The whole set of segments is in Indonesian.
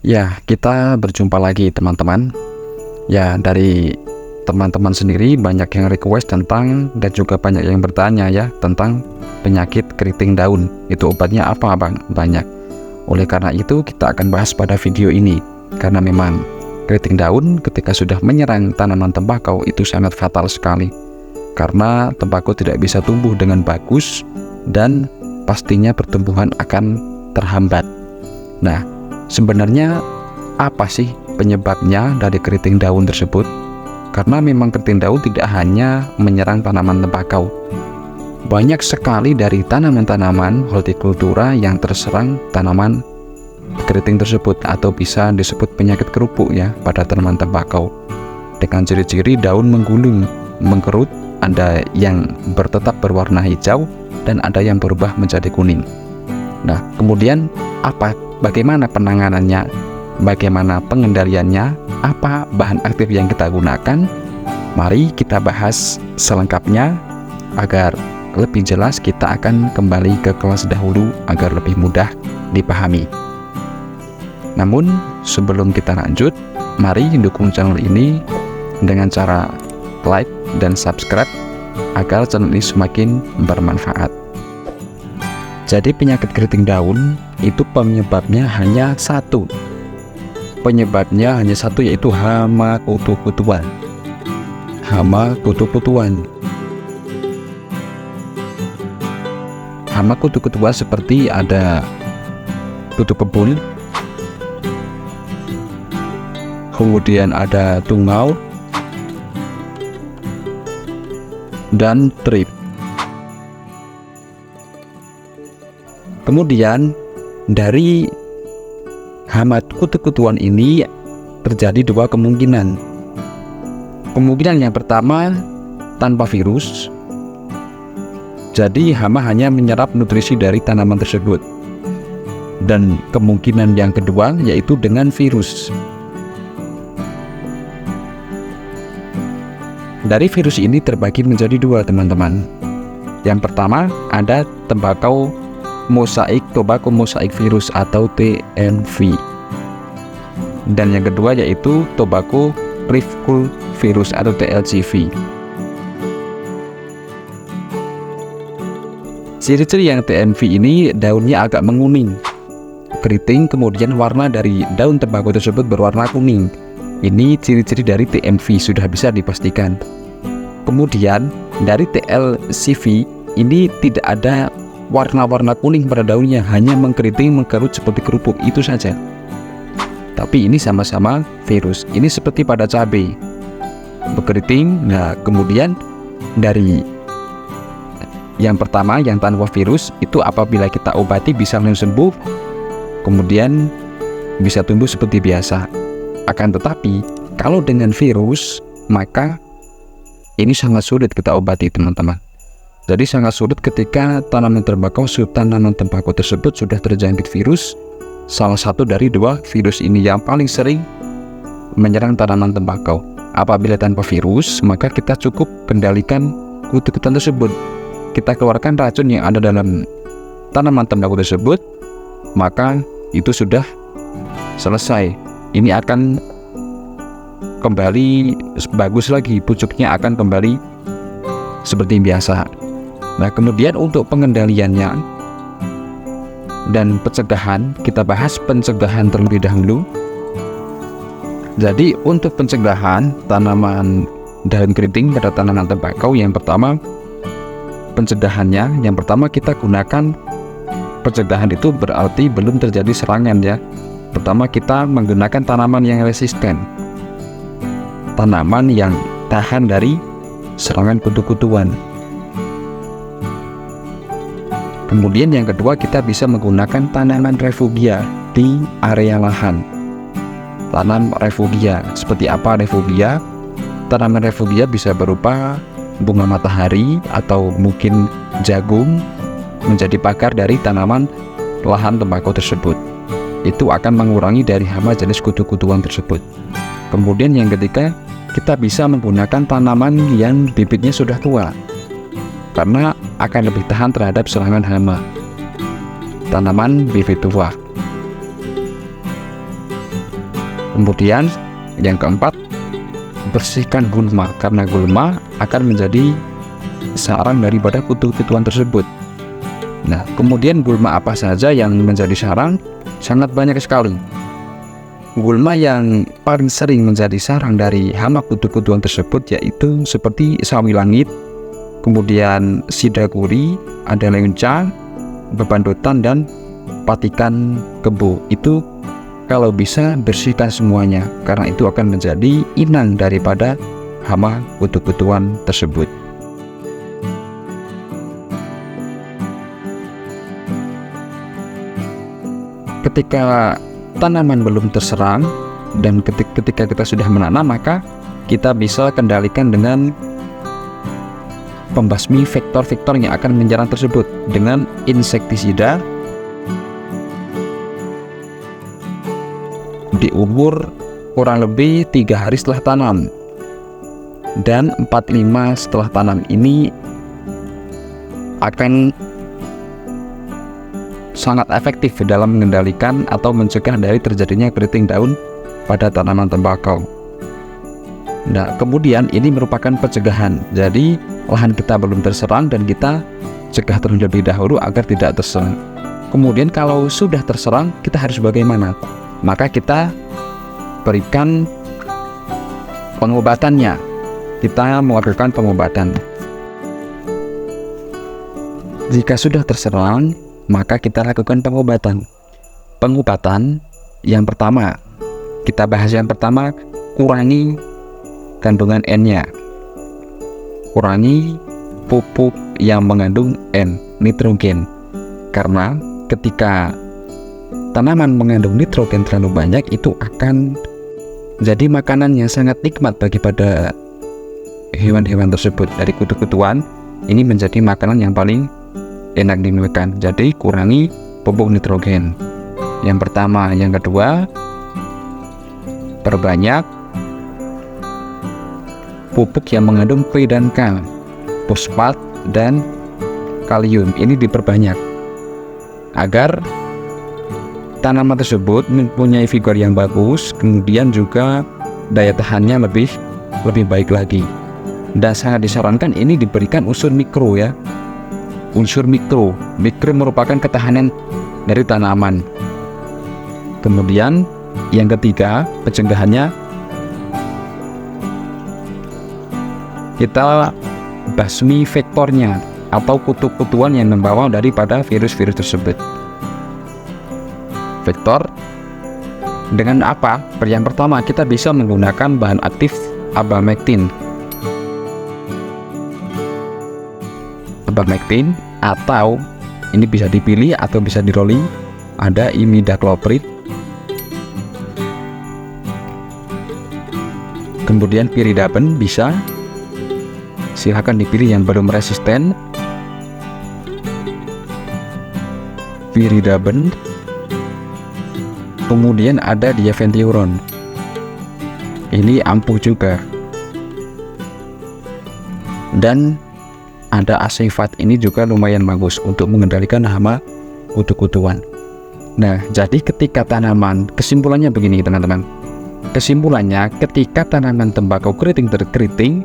Ya, kita berjumpa lagi teman-teman. Ya, dari teman-teman sendiri banyak yang request tentang dan juga banyak yang bertanya ya tentang penyakit keriting daun. Itu obatnya apa, Bang? Banyak. Oleh karena itu kita akan bahas pada video ini. Karena memang keriting daun ketika sudah menyerang tanaman tembakau itu sangat fatal sekali. Karena tembakau tidak bisa tumbuh dengan bagus dan pastinya pertumbuhan akan terhambat. Nah, sebenarnya apa sih penyebabnya dari keriting daun tersebut? Karena memang keriting daun tidak hanya menyerang tanaman tembakau. Banyak sekali dari tanaman-tanaman hortikultura yang terserang tanaman keriting tersebut atau bisa disebut penyakit kerupuk ya pada tanaman tembakau. Dengan ciri-ciri daun menggulung, mengkerut, ada yang tetap berwarna hijau dan ada yang berubah menjadi kuning. Nah, kemudian bagaimana penanganannya, bagaimana pengendaliannya, apa bahan aktif yang kita gunakan? Mari kita bahas selengkapnya agar lebih jelas. Kita akan kembali ke kelas dahulu agar lebih mudah dipahami. Namun sebelum kita lanjut, mari dukung channel ini dengan cara like dan subscribe agar channel ini semakin bermanfaat. Jadi penyakit keriting daun itu penyebabnya hanya satu. Yaitu hama kutu-kutuan. Hama kutu-kutuan. Hama kutu-kutuan seperti ada kutu kebul, kemudian ada tungau dan trip. Kemudian dari hama kutu-kutuan ini terjadi dua kemungkinan. Kemungkinan yang pertama tanpa virus. Jadi hama hanya menyerap nutrisi dari tanaman tersebut. Dan kemungkinan yang kedua yaitu dengan virus. Dari virus ini terbagi menjadi dua teman-teman. Yang pertama ada tobacco mosaic virus atau TMV. Dan yang kedua yaitu tobacco leaf curl virus atau TLCV. Ciri-ciri yang TMV ini daunnya agak menguning, keriting, kemudian warna dari daun tembakau tersebut berwarna kuning. Ini ciri-ciri dari TMV sudah bisa dipastikan. Kemudian dari TLCV ini tidak ada warna-warna kuning pada daunnya, hanya mengkeriting, mengkerut seperti kerupuk, itu saja. Tapi ini sama-sama virus. Ini seperti pada cabai, berkeriting. Nah, kemudian dari yang pertama yang tanpa virus itu apabila kita obati bisa langsung sembuh, kemudian bisa tumbuh seperti biasa. Akan tetapi kalau dengan virus maka ini sangat sulit kita obati teman-teman. Jadi sangat sulit ketika tanaman tembakau tersebut sudah terjangkit virus. Salah satu dari dua virus ini yang paling sering menyerang tanaman tembakau. Apabila tanpa virus, maka kita cukup kendalikan kutu-kutuan tersebut. Kita keluarkan racun yang ada dalam tanaman tembakau tersebut, maka itu sudah selesai. Ini akan kembali bagus lagi, pucuknya akan kembali seperti biasa. Nah, kemudian untuk pengendaliannya dan pencegahan, kita bahas pencegahan terlebih dahulu. Jadi untuk pencegahan tanaman daun keriting pada tanaman tembakau, yang pertama pencegahannya, yang pertama kita gunakan pencegahan itu berarti belum terjadi serangan ya. Pertama kita menggunakan tanaman yang resisten, tanaman yang tahan dari serangan kutu-kutuan. Kemudian yang kedua kita bisa menggunakan tanaman refugia di area lahan. Tanam refugia, seperti apa refugia? Tanaman refugia bisa berupa bunga matahari atau mungkin jagung menjadi pagar dari tanaman lahan tembakau tersebut. Itu akan mengurangi dari hama jenis kutu-kutuan tersebut. Kemudian yang ketiga kita bisa menggunakan tanaman yang bibitnya sudah tua, karena akan lebih tahan terhadap serangan hama. Tanaman bibit tua. Kemudian yang keempat, bersihkan gulma, karena gulma akan menjadi sarang daripada kutu-kutuan tersebut. Nah, kemudian gulma apa saja yang menjadi sarang? Sangat banyak sekali. Gulma yang paling sering menjadi sarang dari hama kutu-kutuan tersebut yaitu seperti sawi langit, kemudian sidaguri, ada leunca, bebandotan, dan patikan kebo. Itu kalau bisa bersihkan semuanya, karena itu akan menjadi inang daripada hama kutu-kutuan tersebut. Ketika tanaman belum terserang dan ketika kita sudah menanam, maka kita bisa kendalikan dengan pembasmi vektor-vektor yang akan menyerang tersebut dengan insektisida di umur kurang lebih 3 hari setelah tanam dan 4-5 setelah tanam. Ini akan sangat efektif dalam mengendalikan atau mencegah dari terjadinya keriting daun pada tanaman tembakau. Nah, kemudian ini merupakan pencegahan. Jadi lahan kita belum terserang dan kita cegah terlebih dahulu agar tidak terserang. Kemudian kalau sudah terserang, kita harus bagaimana? Maka kita berikan pengobatannya. Kita melakukan pengobatan. Jika sudah terserang, maka kita lakukan pengobatan. Pengobatan yang pertama, kita bahas yang pertama, kurangi kandungan N-nya. Kurangi pupuk yang mengandung N, nitrogen. Karena ketika tanaman mengandung nitrogen terlalu banyak, itu akan jadi makanan yang sangat nikmat bagi pada hewan-hewan tersebut. Dari kutu-kutuan, ini menjadi makanan yang paling enak dimakan. Jadi kurangi pupuk nitrogen yang pertama. Yang kedua, perbanyak pupuk yang mengandung P dan K, fosfat dan kalium. Ini diperbanyak agar tanaman tersebut mempunyai vigor yang bagus, kemudian juga daya tahannya lebih baik lagi. Dan sangat disarankan ini diberikan unsur mikro ya. Unsur mikro merupakan ketahanan dari tanaman. Kemudian yang ketiga, pencegahannya, kita basmi vektornya atau kutu-kutuan yang membawa daripada virus-virus tersebut. Vektor dengan apa? Yang pertama, kita bisa menggunakan bahan aktif abamectin. Abamectin, atau ini bisa dipilih atau bisa dirolling, ada imidacloprid, kemudian piridaben bisa, silahkan dipilih yang belum resisten. Piridaben, kemudian ada diaventiuron, ini ampuh juga, dan ada asifat, ini juga lumayan bagus untuk mengendalikan hama kutu-kutuan. Nah, jadi ketika tanaman, kesimpulannya begini teman-teman. Kesimpulannya, ketika tanaman tembakau keriting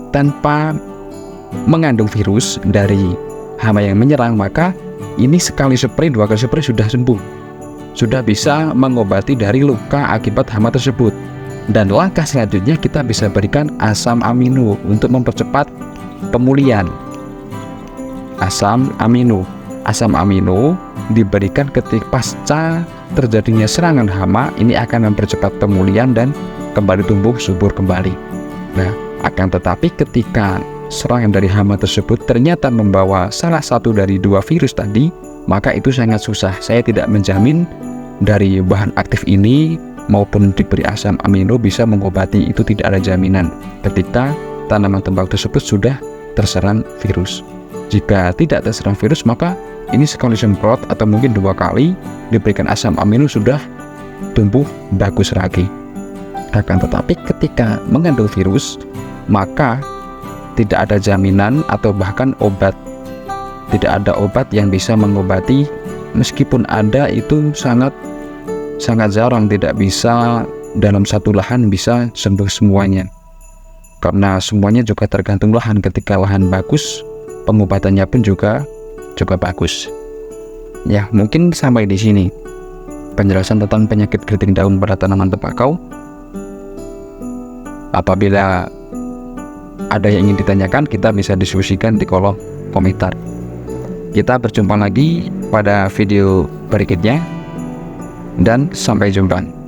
tanpa mengandung virus dari hama yang menyerang, maka ini sekali spray, 2 kali spray sudah sembuh. Sudah bisa mengobati dari luka akibat hama tersebut. Dan langkah selanjutnya kita bisa berikan asam amino untuk mempercepat pemulihan. Asam amino diberikan ketika pasca terjadinya serangan hama. Ini akan mempercepat pemulihan dan kembali tumbuh subur kembali. Nah, akan tetapi ketika serangan dari hama tersebut ternyata membawa salah satu dari 2 virus tadi, maka itu sangat susah. Saya tidak menjamin dari bahan aktif ini maupun diberi asam amino bisa mengobati. Itu tidak ada jaminan ketika tanaman tembakau tersebut sudah terserang virus. Jika tidak terserang virus, maka ini sekali semprot atau mungkin 2 kali diberikan asam amino sudah tumbuh bagus lagi. Akan tetapi ketika mengandung virus, maka tidak ada jaminan atau bahkan obat. Tidak ada obat yang bisa mengobati, meskipun ada itu sangat jarang, tidak bisa dalam satu lahan bisa sembuh semuanya. Karena semuanya juga tergantung lahan. Ketika lahan bagus, pengobatannya pun juga bagus. Ya, mungkin sampai di sini penjelasan tentang penyakit keriting daun pada tanaman tembakau. Apabila ada yang ingin ditanyakan, kita bisa diskusikan di kolom komentar. Kita berjumpa lagi pada video berikutnya, dan sampai jumpa.